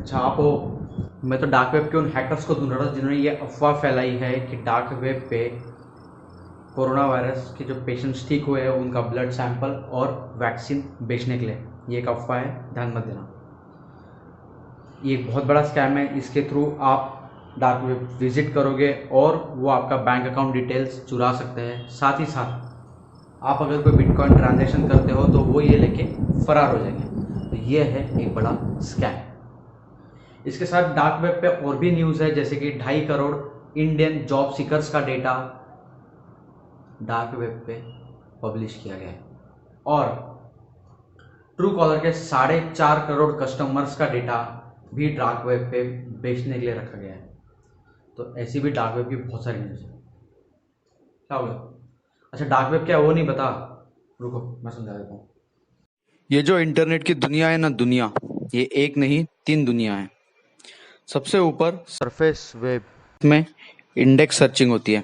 अच्छा आप हो। मैं तो डार्क वेब के उन हैकर्स को ढूंढ रहा था जिन्होंने ये अफवाह फैलाई है कि डार्क वेब पे कोरोना वायरस के जो पेशेंट्स ठीक हुए हैं उनका ब्लड सैंपल और वैक्सीन बेचने के लिए। ये एक अफवाह है, ध्यान मत देना। ये एक बहुत बड़ा स्कैम है। इसके थ्रू आप डार्क वेब विजिट करोगे और वो आपका बैंक अकाउंट डिटेल्स चुरा सकते हैं। साथ ही साथ आप अगर कोई बिटकॉइन ट्रांजैक्शन करते हो तो वो ये लेके फरार हो जाएंगे। तो ये है एक बड़ा स्कैम। इसके साथ डार्क वेब पे और भी न्यूज़ है, जैसे कि 2.5 करोड़ इंडियन जॉब सीकर्स का डेटा डार्क वेब पे पब्लिश किया गया है और ट्रू कॉलर के 4.5 करोड़ कस्टमर्स का डेटा भी डार्क वेब पे बेचने के लिए रखा गया है। तो ऐसी भी डार्क वेब की बहुत सारी न्यूज़ है। क्या हो गया? अच्छा, डार्क वेब क्या है वो नहीं पता? रुको मैं समझा देता हूँ। ये जो इंटरनेट की दुनिया है ना, दुनिया ये एक नहीं 3 दुनिया है। सबसे ऊपर सरफेस वेब में इंडेक्स सर्चिंग होती है,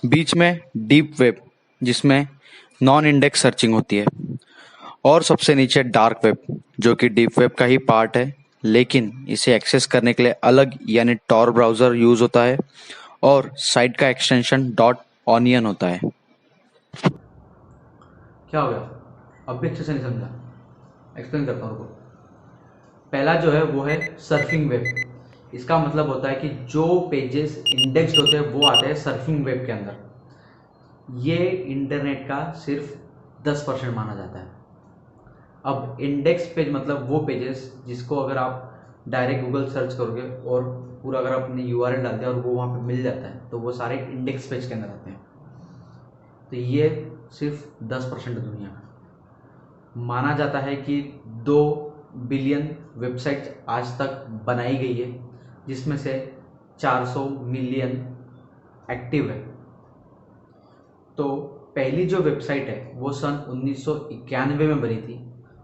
बीच में डीप वेब जिसमें नॉन इंडेक्स सर्चिंग होती है, और सबसे नीचे डार्क वेब जो कि डीप वेब का ही पार्ट है, लेकिन इसे एक्सेस करने के लिए अलग यानी टॉर ब्राउज़र यूज़ होता है और साइट का एक्सटेंशन डॉट ऑनियन होता है। क्या हो गया? अब भी अच्छे से नहीं समझा? एक्सप्लेन करता हूँ। पहला जो है वो है सर्फिंग वेब। इसका मतलब होता है कि जो पेजेस इंडेक्स्ड होते हैं वो आते हैं सर्फिंग वेब के अंदर। ये इंटरनेट का सिर्फ 10% माना जाता है। अब इंडेक्स पेज मतलब वो पेजेस जिसको अगर आप डायरेक्ट गूगल सर्च करोगे और पूरा अगर आपने यूआरएल डाल दिया और वो वहाँ पे मिल जाता है तो वो सारे इंडेक्स पेज के अंदर आते हैं। तो ये सिर्फ 10% दुनिया का माना जाता है कि 2 बिलियन वेबसाइट्स आज तक बनाई गई है, जिसमें से 400 मिलियन एक्टिव है। तो पहली जो वेबसाइट है वो सन 1991 में बनी थी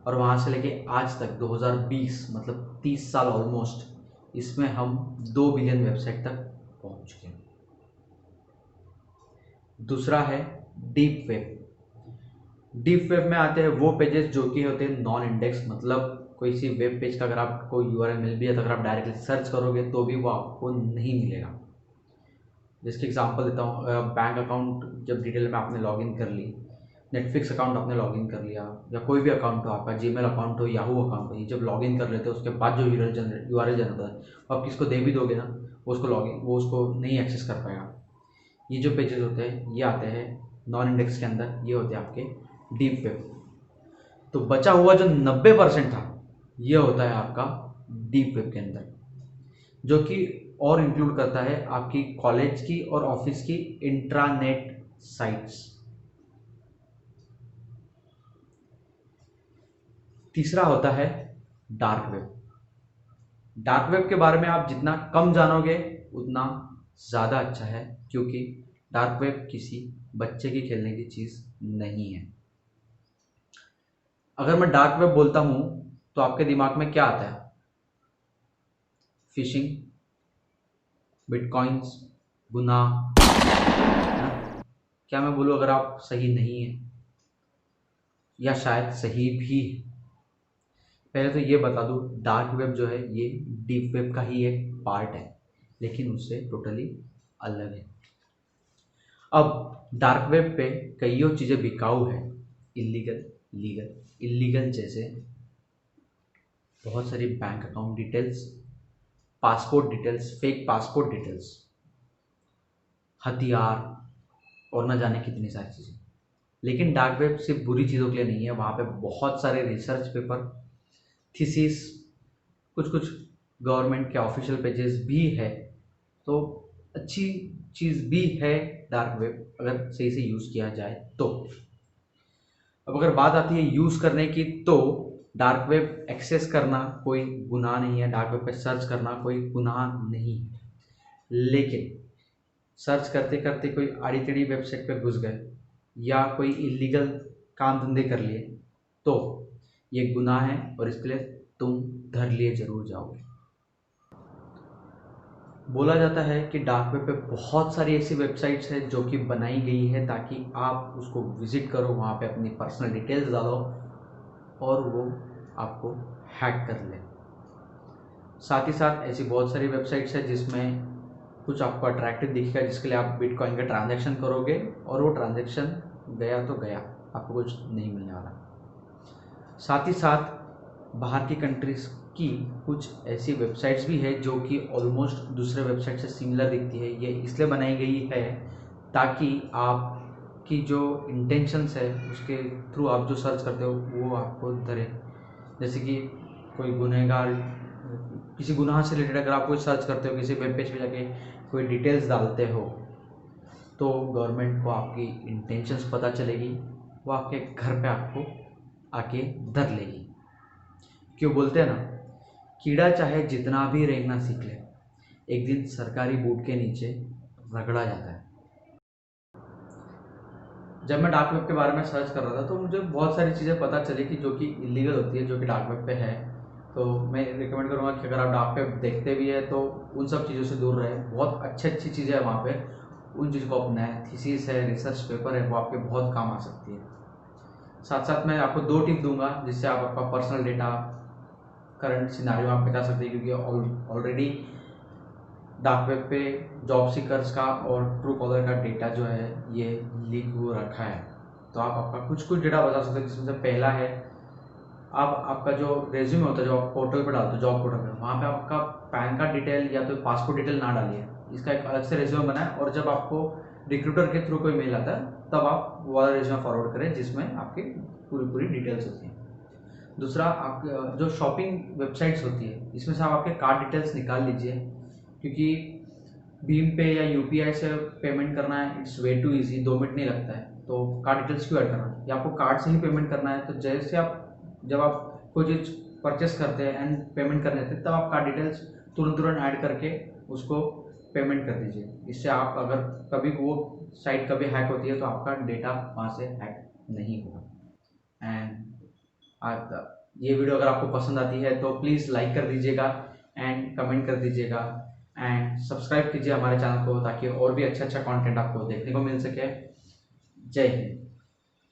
और वहाँ से लेके आज तक 2020 मतलब 30 साल ऑलमोस्ट, इसमें हम 2 बिलियन वेबसाइट तक पहुँच चुके हैं। दूसरा है डीप वेब। डीप वेब में आते हैं वो पेजेस जो कि होते हैं नॉन इंडेक्स, मतलब कोई सी वेब पेज का अगर आपको यूआरएल मिल भी है तो अगर आप डायरेक्टली सर्च करोगे तो भी वो आपको नहीं मिलेगा। जिसकी एग्जांपल देता हूँ, बैंक अकाउंट जब डिटेल में आपने लॉगिन कर ली, नेटफ्लिक्स अकाउंट आपने लॉगिन कर लिया या कोई भी अकाउंट हो, आपका जीमेल अकाउंट हो, याहू अकाउंट हो, ये जब लॉगिन कर लेते हो उसके बाद जो यूआरएल जनरेट होता है वो आप किसको दे भी दोगे ना, वो उसको नहीं एक्सेस कर पाएगा। ये जो पेजेस होते हैं ये आते हैं नॉन इंडेक्स के अंदर, ये होते हैं आपके डीप वेब। तो बचा हुआ जो 90% था ये होता है आपका डीप वेब के अंदर, जो कि और इंक्लूड करता है आपकी कॉलेज की और ऑफिस की इंट्रानेट साइट्स। तीसरा होता है डार्क वेब। डार्क वेब के बारे में आप जितना कम जानोगे उतना ज़्यादा अच्छा है, क्योंकि डार्क वेब किसी बच्चे की खेलने की चीज़ नहीं है। अगर मैं डार्क वेब बोलता हूँ तो आपके दिमाग में क्या आता है? फिशिंग, बिटकॉइंस, गुनाह, है ना? क्या मैं बोलूँ अगर आप सही नहीं है या शायद सही भी है? पहले तो ये बता दूँ, डार्क वेब जो है ये डीप वेब का ही एक पार्ट है, लेकिन उससे टोटली अलग है। अब डार्क वेब पे कईयों चीज़ें बिकाऊ है, इलीगल, लीगल। इलीगल जैसे बहुत सारी bank account details, passport details, fake passport details, हथियार और न जाने कितनी सारी चीज़ें। लेकिन डार्क वेब सिर्फ बुरी चीज़ों के लिए नहीं है, वहाँ पे बहुत सारे रिसर्च पेपर, थीसिस, कुछ कुछ गवर्नमेंट के ऑफिशियल पेजेस भी है। तो अच्छी चीज़ भी है डार्क वेब, अगर सही से यूज़ किया जाए तो। अब अगर बात आती है यूज़ करने की, तो डार्क वेब एक्सेस करना कोई गुनाह नहीं है, डार्क वेब पे सर्च करना कोई गुनाह नहीं है। लेकिन सर्च करते करते कोई आड़ी टेढ़ी वेबसाइट पे घुस गए या कोई इलीगल काम धंधे कर लिए तो ये गुनाह है और इसके लिए तुम धर लिए जरूर जाओगे। बोला जाता है कि डार्क वेब पे बहुत सारी ऐसी वेबसाइट्स हैं जो कि बनाई गई है ताकि आप उसको विजिट करो, वहाँ पे अपनी पर्सनल डिटेल्स डालो और वो आपको हैक कर ले। साथ ही साथ ऐसी बहुत सारी वेबसाइट्स है जिसमें कुछ आपको अट्रैक्टिव दिखेगा, जिसके लिए आप बिटकॉइन का ट्रांजैक्शन करोगे और वो ट्रांजैक्शन गया तो गया, आपको कुछ नहीं मिलने वाला। साथ ही साथ बाहर की कंट्रीज़ की कुछ ऐसी वेबसाइट्स भी है जो कि ऑलमोस्ट दूसरे वेबसाइट से सिमिलर दिखती है। ये इसलिए बनाई गई है ताकि आपकी जो इंटेंशंस है उसके थ्रू आप जो सर्च करते हो वो आपको धरे। जैसे कि कोई गुनहगार, किसी गुनाह से रिलेटेड अगर आप कोई सर्च करते हो, किसी वेब पेज पे जाके कोई डिटेल्स डालते हो, तो गवर्नमेंट को आपकी इंटेंशंस पता चलेगी, वो आपके घर पे आपको आके धर लेगी। क्यों बोलते हैं ना, कीड़ा चाहे जितना भी रेंगना सीख ले, एक दिन सरकारी बूट के नीचे रगड़ा जाता है। जब मैं डार्क वेब के बारे में सर्च कर रहा था तो मुझे बहुत सारी चीज़ें पता चली कि जो कि इलीगल होती है, जो कि डार्क वेब पे है। तो मैं रिकमेंड करूँगा कि अगर आप डार्क वेब देखते भी है तो उन सब चीज़ों से दूर रहे। बहुत अच्छी चीज़ें हैं वहाँ पे, उन चीज़ों को अपनाएं। थीसिस है, रिसर्च पेपर है, वो आपके बहुत काम आ सकती है। साथ साथ मैं आपको 2 टिप दूंगा जिससे आप आपका पर्सनल डेटा करंट सिनारियो आप बचा सकते हैं, क्योंकि ऑलरेडी डार्क वेब पे जॉब सीकर्स का और ट्रू कॉलर का डेटा जो है ये लीक हो रखा है। तो आप आपका कुछ डेटा बचा सकते हैं, जिसमें से पहला है आप आपका जो रेज्यूमे होता है जो आप पोर्टल पर डालते हो, जॉब पोर्टल पर, वहाँ पे आपका पैन कार्ड डिटेल या तो पासपोर्ट डिटेल ना डालिए। इसका एक अलग से रेज्यूमे बनाएं और जब आपको रिक्रूटर के थ्रू कोई मेल आता है तब आप वो वाला रेज्यूमे फॉरवर्ड करें जिसमें आपकी पूरी डिटेल्स होती हैं। दूसरा, आप जो शॉपिंग वेबसाइट्स होती है इसमें से आप आपके कार्ड डिटेल्स निकाल लीजिए, क्योंकि भीम पे या यूपीआई से पेमेंट करना है, it's way too easy, 2 minute नहीं लगता है। तो कार्ड डिटेल्स क्यों ऐड करना है, या आपको कार्ड से ही पेमेंट करना है। तो जैसे आप जब आप कोई चीज़ परचेस करते हैं एंड पेमेंट करने थे तब आप कार्ड डिटेल्स तुरंत ऐड करके उसको पेमेंट कर दीजिए। इससे आप अगर कभी वो साइट कभी हैक होती है तो आपका डेटा वहाँ से हैक नहीं होगा। एंड ये वीडियो अगर आपको पसंद आती है तो प्लीज़ लाइक कर दीजिएगा एंड कमेंट कर दीजिएगा एंड सब्सक्राइब कीजिए हमारे चैनल को, ताकि और भी अच्छा कंटेंट आपको देखने को मिल सके। जय हिंद।